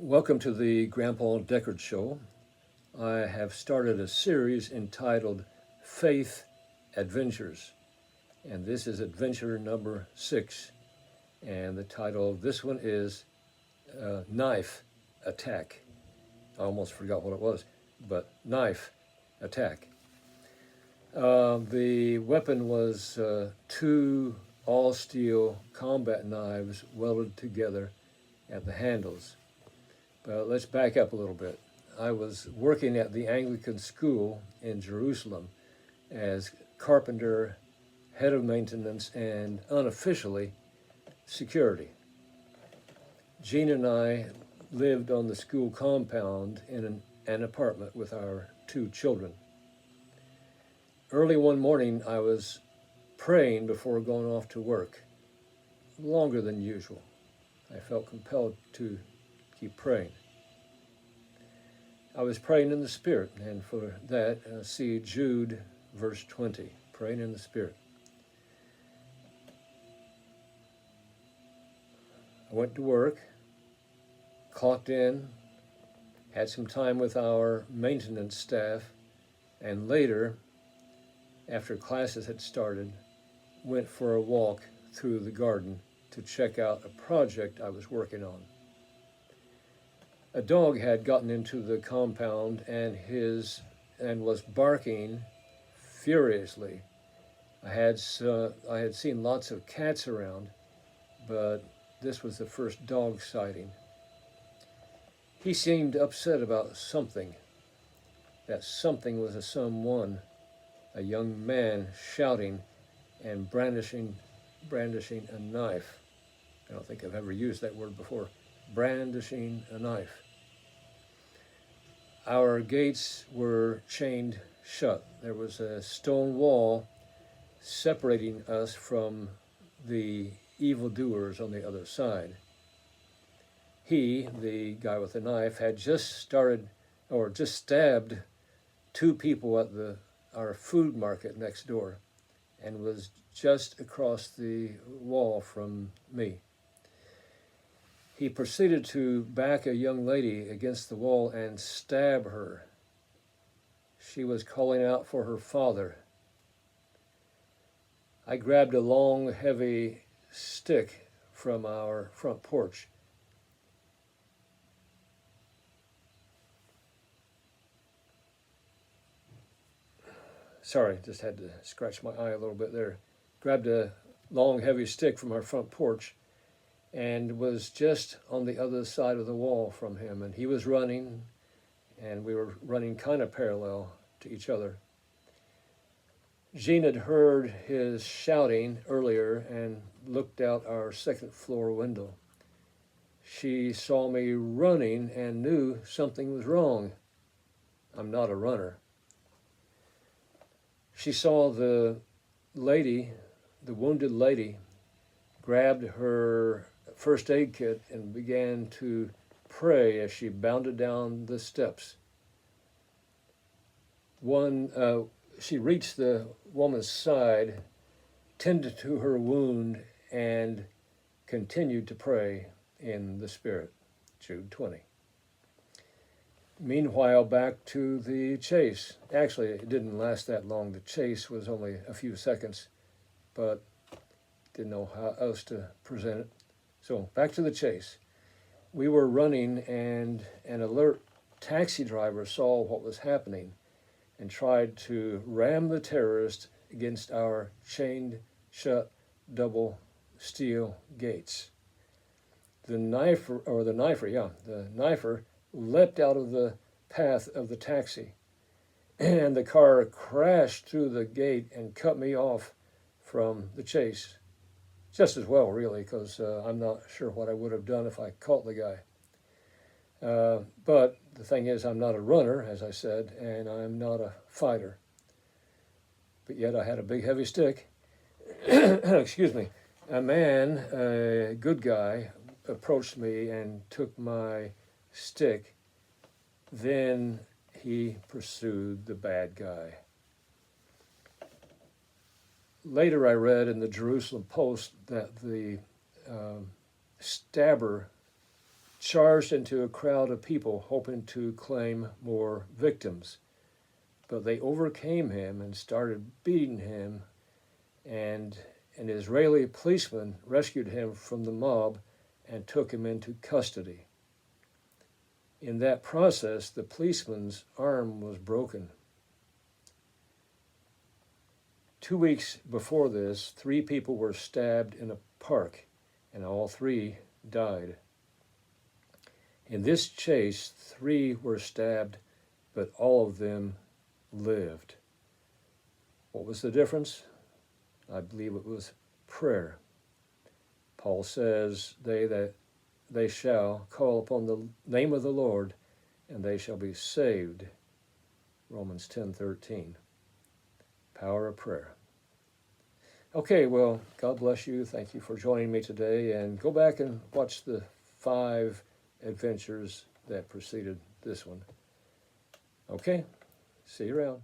Welcome to the Grandpa Deckard Show. I have started a series entitled Faith Adventures, and this is adventure number 6. And the title of this one is Knife Attack. I almost forgot what it was, but Knife Attack. The weapon was two all-steel combat knives welded together at the handles. But let's back up a little bit. I was working at the Anglican school in Jerusalem as carpenter, head of maintenance, and unofficially security. Jeanne and I lived on the school compound in an apartment with our 2 children. Early one morning, I was praying before going off to work, longer than usual. I felt compelled to keep praying. I was praying in the Spirit, and for that, see Jude, verse 20, praying in the Spirit. I went to work, clocked in, had some time with our maintenance staff, and later, after classes had started, went for a walk through the garden to check out a project I was working on. A dog had gotten into the compound and was barking furiously. I had seen lots of cats around, but this was the first dog sighting. He seemed upset about something. That something was a someone, a young man shouting and brandishing a knife. I don't think I've ever used that word before. Brandishing a knife. Our gates were chained shut. There was a stone wall separating us from the evildoers on the other side. He, the guy with the knife, had just stabbed 2 people at our food market next door and was just across the wall from me. He proceeded to back a young lady against the wall and stab her. She was calling out for her father. I grabbed a long, heavy stick from our front porch. Sorry, just had to scratch my eye a little bit there. Grabbed a long, heavy stick from our front porch and was just on the other side of the wall from him. And he was running, and we were running kind of parallel to each other. Jeanne had heard his shouting earlier and looked out our 2nd floor window. She saw me running and knew something was wrong. I'm not a runner. She saw the wounded lady, grabbed her first aid kit and began to pray as she bounded down the steps. She reached the woman's side, tended to her wound, and continued to pray in the Spirit. Jude 20. Meanwhile, back to the chase. Actually, it didn't last that long. The chase was only a few seconds, but didn't know how else to present it. So back to the chase. We were running, and an alert taxi driver saw what was happening and tried to ram the terrorist against our chained shut double steel gates. The knifer leapt out of the path of the taxi, and the car crashed through the gate and cut me off from the chase. Just as well, really, because I'm not sure what I would have done if I caught the guy. But the thing is, I'm not a runner, as I said, and I'm not a fighter. But yet I had a big, heavy stick. Excuse me. A man, a good guy, approached me and took my stick. Then he pursued the bad guy. Later I read in the Jerusalem Post that the stabber charged into a crowd of people hoping to claim more victims. But they overcame him and started beating him, and an Israeli policeman rescued him from the mob and took him into custody. In that process, the policeman's arm was broken. 2 weeks before this, 3 people were stabbed in a park, and all 3 died. In this chase, 3 were stabbed, but all of them lived. What was the difference? I believe it was prayer. Paul says, they shall call upon the name of the Lord, and they shall be saved. Romans 10:13. Power of prayer. Okay, well, God bless you. Thank you for joining me today, and go back and watch the 5 adventures that preceded this one. Okay, see you around.